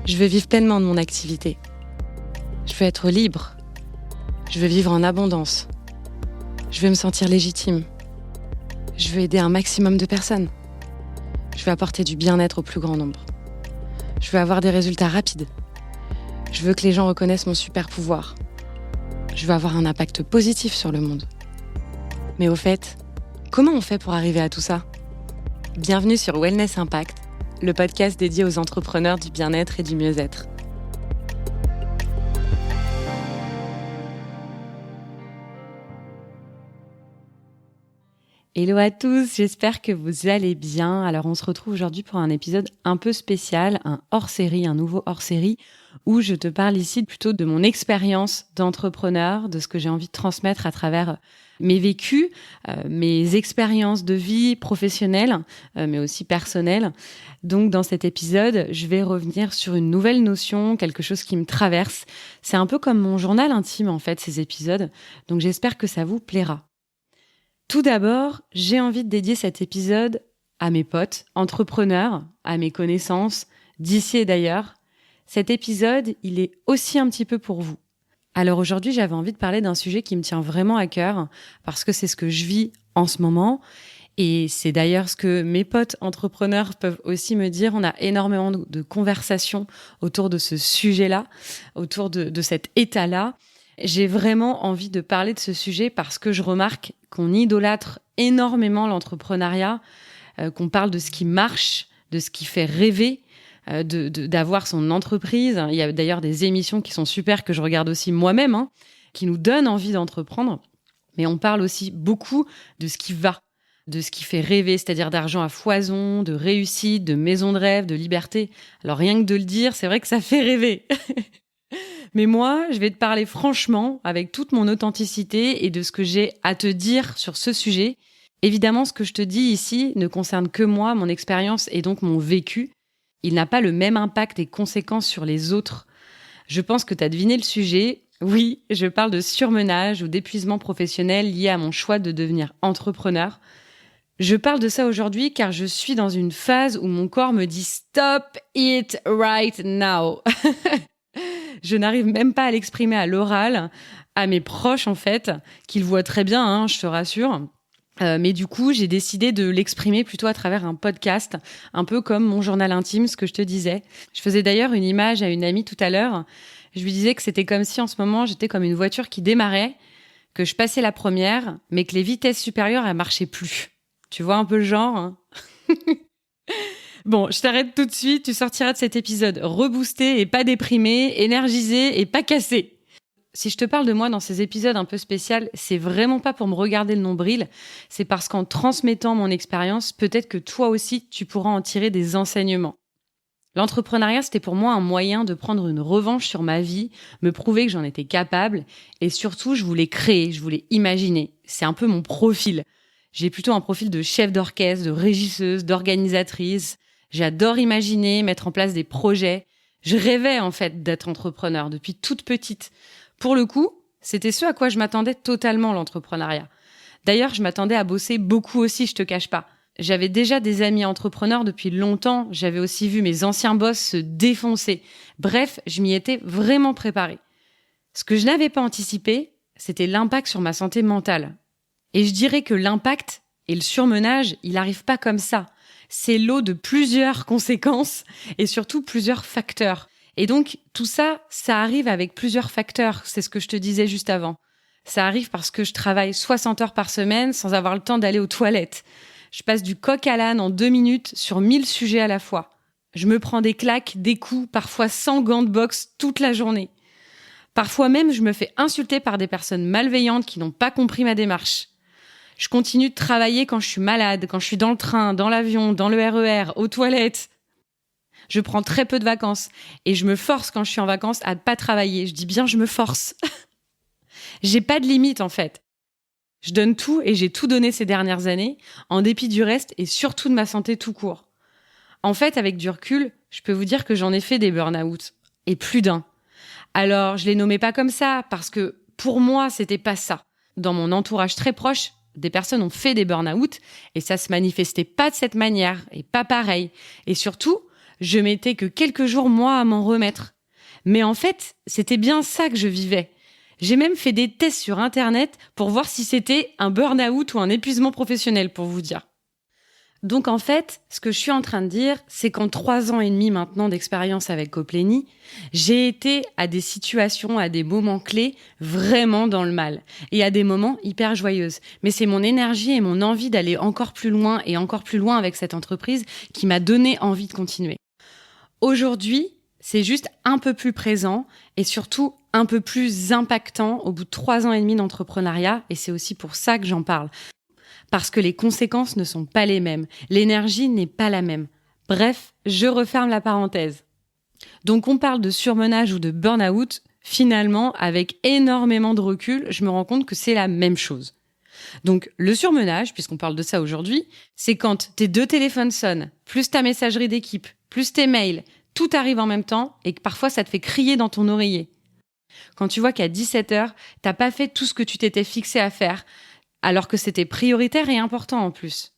Je veux vivre pleinement de mon activité. Je veux être libre. Je veux vivre en abondance. Je veux me sentir légitime. Je veux aider un maximum de personnes. Je veux apporter du bien-être au plus grand nombre. Je veux avoir des résultats rapides. Je veux que les gens reconnaissent mon super pouvoir. Je veux avoir un impact positif sur le monde. Mais au fait, comment on fait pour arriver à tout ça ? Bienvenue sur Wellness Impact, le podcast dédié aux entrepreneurs du bien-être et du mieux-être. Hello à tous, j'espère que vous allez bien. Alors on se retrouve aujourd'hui pour un épisode un peu spécial, un hors-série, un nouveau hors-série, où je te parle ici plutôt de mon expérience d'entrepreneur, de ce que j'ai envie de transmettre à travers mes vécus, mes expériences de vie professionnelle, mais aussi personnelle. Donc dans cet épisode, je vais revenir sur une nouvelle notion, quelque chose qui me traverse. C'est un peu comme mon journal intime en fait, ces épisodes. Donc j'espère que ça vous plaira. Tout d'abord, j'ai envie de dédier cet épisode à mes potes, entrepreneurs, à mes connaissances, d'ici et d'ailleurs. Cet épisode, il est aussi un petit peu pour vous. Alors aujourd'hui, j'avais envie de parler d'un sujet qui me tient vraiment à cœur, parce que c'est ce que je vis en ce moment, et c'est d'ailleurs ce que mes potes entrepreneurs peuvent aussi me dire. On a énormément de conversations autour de ce sujet-là, autour de cet état-là. J'ai vraiment envie de parler de ce sujet parce que je remarque qu'on idolâtre énormément l'entrepreneuriat, qu'on parle de ce qui marche, de ce qui fait rêver, d'avoir son entreprise. Il y a d'ailleurs des émissions qui sont super, que je regarde aussi moi-même, qui nous donnent envie d'entreprendre. Mais on parle aussi beaucoup de ce qui va, de ce qui fait rêver, c'est-à-dire d'argent à foison, de réussite, de maison de rêve, de liberté. Alors rien que de le dire, c'est vrai que ça fait rêver. Mais moi, je vais te parler franchement, avec toute mon authenticité et de ce que j'ai à te dire sur ce sujet. Évidemment, ce que je te dis ici ne concerne que moi, mon expérience et donc mon vécu. Il n'a pas le même impact et conséquences sur les autres. Je pense que tu as deviné le sujet. Oui, je parle de surmenage ou d'épuisement professionnel lié à mon choix de devenir entrepreneur. Je parle de ça aujourd'hui car je suis dans une phase où mon corps me dit « Stop it right now ». Je n'arrive même pas à l'exprimer à l'oral, à mes proches en fait, qu'ils voient très bien, je te rassure. Mais du coup, j'ai décidé de l'exprimer plutôt à travers un podcast, un peu comme mon journal intime, ce que je te disais. Je faisais d'ailleurs une image à une amie tout à l'heure. Je lui disais que c'était comme si en ce moment, j'étais comme une voiture qui démarrait, que je passais la première, mais que les vitesses supérieures, elles marchaient plus. Tu vois un peu le genre, Bon, je t'arrête tout de suite, tu sortiras de cet épisode reboosté et pas déprimé, énergisé et pas cassé. Si je te parle de moi dans ces épisodes un peu spéciaux, c'est vraiment pas pour me regarder le nombril, c'est parce qu'en transmettant mon expérience, peut-être que toi aussi, tu pourras en tirer des enseignements. L'entrepreneuriat, c'était pour moi un moyen de prendre une revanche sur ma vie, me prouver que j'en étais capable, et surtout, je voulais créer, je voulais imaginer. C'est un peu mon profil. J'ai plutôt un profil de chef d'orchestre, de régisseuse, d'organisatrice. J'adore imaginer, mettre en place des projets. Je rêvais en fait d'être entrepreneur depuis toute petite. Pour le coup, c'était ce à quoi je m'attendais totalement, l'entrepreneuriat. D'ailleurs, je m'attendais à bosser beaucoup aussi, je te cache pas. J'avais déjà des amis entrepreneurs depuis longtemps. J'avais aussi vu mes anciens boss se défoncer. Bref, je m'y étais vraiment préparée. Ce que je n'avais pas anticipé, c'était l'impact sur ma santé mentale. Et je dirais que l'impact et le surmenage, il n'arrive pas comme ça. C'est lot de plusieurs conséquences et surtout plusieurs facteurs. Et donc, tout ça, ça arrive avec plusieurs facteurs. C'est ce que je te disais juste avant. Ça arrive parce que je travaille 60 heures par semaine sans avoir le temps d'aller aux toilettes. Je passe du coq à l'âne en 2 minutes sur 1000 sujets à la fois. Je me prends des claques, des coups, parfois sans gants de boxe toute la journée. Parfois même, je me fais insulter par des personnes malveillantes qui n'ont pas compris ma démarche. Je continue de travailler quand je suis malade, quand je suis dans le train, dans l'avion, dans le RER, aux toilettes. Je prends très peu de vacances et je me force quand je suis en vacances à ne pas travailler. Je dis bien je me force. J'ai pas de limite en fait. Je donne tout et j'ai tout donné ces dernières années, en dépit du reste et surtout de ma santé tout court. En fait, avec du recul, je peux vous dire que j'en ai fait des burn-out. Et plus d'un. Alors, je les nommais pas comme ça parce que pour moi, c'était pas ça. Dans mon entourage très proche, des personnes ont fait des burn-out et ça se manifestait pas de cette manière et pas pareil. Et surtout, Je mettais que quelques jours, moi, à m'en remettre. Mais en fait, c'était bien ça que je vivais. J'ai même fait des tests sur Internet pour voir si c'était un burn-out ou un épuisement professionnel, pour vous dire. Donc en fait, ce que je suis en train de dire, c'est qu'en 3 ans et demi maintenant d'expérience avec Coplénie, j'ai été à des situations, à des moments clés, vraiment dans le mal. Et à des moments hyper joyeuses. Mais c'est mon énergie et mon envie d'aller encore plus loin et encore plus loin avec cette entreprise qui m'a donné envie de continuer. Aujourd'hui, c'est juste un peu plus présent et surtout un peu plus impactant au bout de 3 ans et demi d'entrepreneuriat. Et c'est aussi pour ça que j'en parle. Parce que les conséquences ne sont pas les mêmes. L'énergie n'est pas la même. Bref, je referme la parenthèse. Donc on parle de surmenage ou de burn-out. Finalement, avec énormément de recul, je me rends compte que c'est la même chose. Donc le surmenage, puisqu'on parle de ça aujourd'hui, c'est quand tes 2 téléphones sonnent, plus ta messagerie d'équipe, plus tes mails, tout arrive en même temps et que parfois ça te fait crier dans ton oreiller. Quand tu vois qu'à 17h, t'as pas fait tout ce que tu t'étais fixé à faire, alors que c'était prioritaire et important en plus.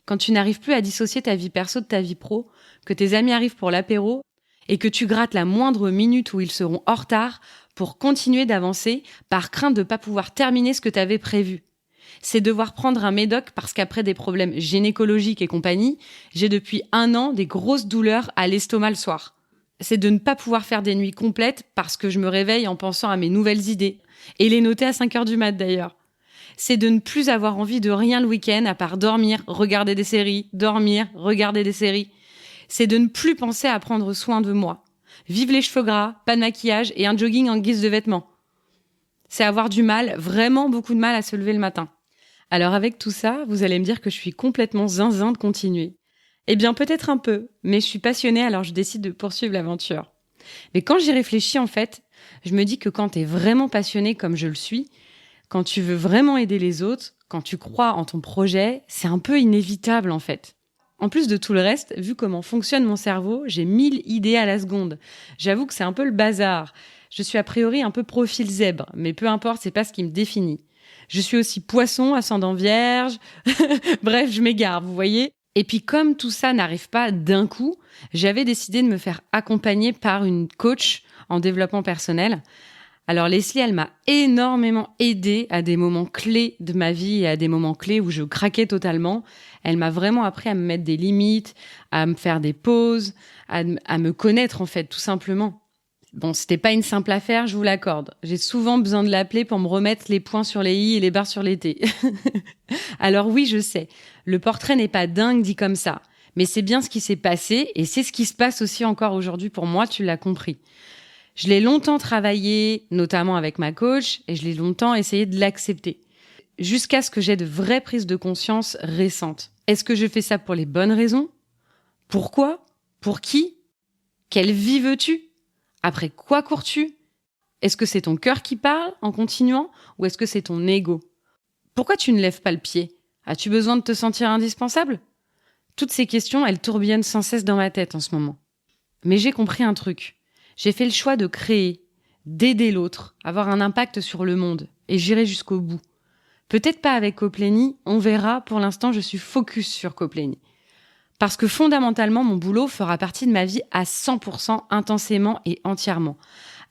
Quand tu n'arrives plus à dissocier ta vie perso de ta vie pro, que tes amis arrivent pour l'apéro et que tu grattes la moindre minute où ils seront en retard pour continuer d'avancer par crainte de ne pas pouvoir terminer ce que tu avais prévu. C'est devoir prendre un médoc parce qu'après des problèmes gynécologiques et compagnie, j'ai depuis 1 an des grosses douleurs à l'estomac le soir. C'est de ne pas pouvoir faire des nuits complètes parce que je me réveille en pensant à mes nouvelles idées. Et les noter à 5h du mat d'ailleurs. C'est de ne plus avoir envie de rien le week-end à part dormir, regarder des séries, dormir, regarder des séries. C'est de ne plus penser à prendre soin de moi. Vive les cheveux gras, pas de maquillage et un jogging en guise de vêtements. C'est avoir du mal, vraiment beaucoup de mal à se lever le matin. Alors avec tout ça, vous allez me dire que je suis complètement zinzin de continuer. Eh bien peut-être un peu, mais je suis passionnée alors je décide de poursuivre l'aventure. Mais quand j'y réfléchis en fait, je me dis que quand t'es vraiment passionné comme je le suis, quand tu veux vraiment aider les autres, quand tu crois en ton projet, c'est un peu inévitable en fait. En plus de tout le reste, vu comment fonctionne mon cerveau, j'ai 1000 idées à la seconde. J'avoue que c'est un peu le bazar. Je suis a priori un peu profil zèbre, mais peu importe, c'est pas ce qui me définit. Je suis aussi poisson, ascendant vierge. Bref, je m'égare, vous voyez. Et puis comme tout ça n'arrive pas d'un coup, j'avais décidé de me faire accompagner par une coach en développement personnel. Alors Leslie, elle m'a énormément aidée à des moments clés de ma vie et à des moments clés où je craquais totalement. Elle m'a vraiment appris à me mettre des limites, à me faire des pauses, à me connaître en fait, tout simplement. Bon, c'était pas une simple affaire, je vous l'accorde. J'ai souvent besoin de l'appeler pour me remettre les points sur les i et les barres sur les t. Alors oui, je sais, le portrait n'est pas dingue dit comme ça. Mais c'est bien ce qui s'est passé et c'est ce qui se passe aussi encore aujourd'hui pour moi, tu l'as compris. Je l'ai longtemps travaillé, notamment avec ma coach, et je l'ai longtemps essayé de l'accepter. Jusqu'à ce que j'aie de vraies prises de conscience récentes. Est-ce que je fais ça pour les bonnes raisons ? Pourquoi ? Pour qui ? Quelle vie veux-tu ? Après quoi cours-tu ? Est-ce que c'est ton cœur qui parle en continuant ou est-ce que c'est ton ego ? Pourquoi tu ne lèves pas le pied ? As-tu besoin de te sentir indispensable ? Toutes ces questions, elles tourbillonnent sans cesse dans ma tête en ce moment. Mais j'ai compris un truc. J'ai fait le choix de créer, d'aider l'autre, avoir un impact sur le monde, et j'irai jusqu'au bout. Peut-être pas avec Coplénie, on verra, pour l'instant je suis focus sur Coplénie. Parce que fondamentalement, mon boulot fera partie de ma vie à 100%, intensément et entièrement.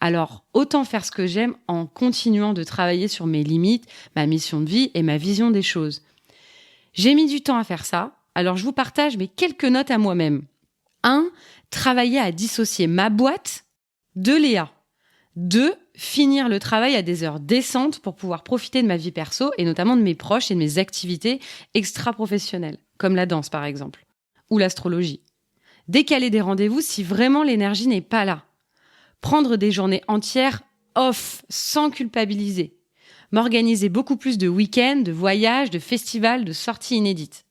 Alors, autant faire ce que j'aime en continuant de travailler sur mes limites, ma mission de vie et ma vision des choses. J'ai mis du temps à faire ça, alors je vous partage mes quelques notes à moi-même. 1. Travailler à dissocier ma boîte de Léa. 2. Finir le travail à des heures décentes pour pouvoir profiter de ma vie perso et notamment de mes proches et de mes activités extra-professionnelles, comme la danse par exemple, ou l'astrologie. Décaler des rendez-vous si vraiment l'énergie n'est pas là. Prendre des journées entières off, sans culpabiliser. M'organiser beaucoup plus de week-ends, de voyages, de festivals, de sorties inédites.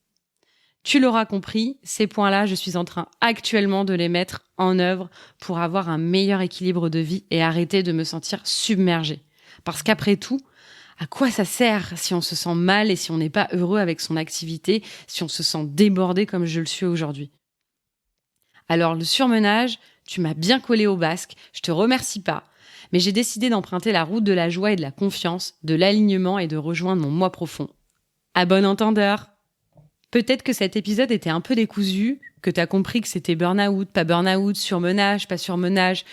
Tu l'auras compris, ces points-là, je suis en train actuellement de les mettre en œuvre pour avoir un meilleur équilibre de vie et arrêter de me sentir submergée. Parce qu'après tout, à quoi ça sert si on se sent mal et si on n'est pas heureux avec son activité, si on se sent débordé comme je le suis aujourd'hui ? Alors le surmenage, tu m'as bien collé au basque, je te remercie pas, mais j'ai décidé d'emprunter la route de la joie et de la confiance, de l'alignement et de rejoindre mon moi profond. À bon entendeur ! Peut-être que cet épisode était un peu décousu, que tu as compris que c'était burn-out, pas burn-out, surmenage, pas surmenage,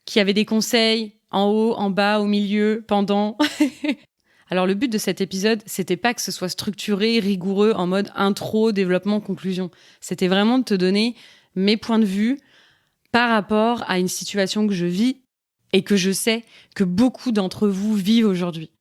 qu'il y avait des conseils en haut, en bas, au milieu, pendant. Alors le but de cet épisode, c'était pas que ce soit structuré, rigoureux, en mode intro, développement, conclusion. C'était vraiment de te donner mes points de vue par rapport à une situation que je vis et que je sais que beaucoup d'entre vous vivent aujourd'hui.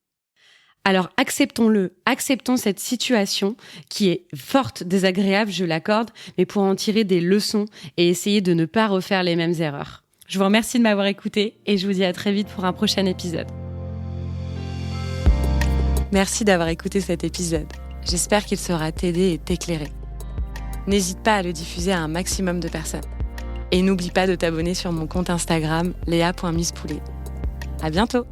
Alors acceptons cette situation qui est forte, désagréable, je l'accorde, mais pour en tirer des leçons et essayer de ne pas refaire les mêmes erreurs. Je vous remercie de m'avoir écouté et je vous dis à très vite pour un prochain épisode. Merci d'avoir écouté cet épisode. J'espère qu'il saura t'aider et t'éclairer. N'hésite pas à le diffuser à un maximum de personnes. Et n'oublie pas de t'abonner sur mon compte Instagram léa.misspoulet. À bientôt!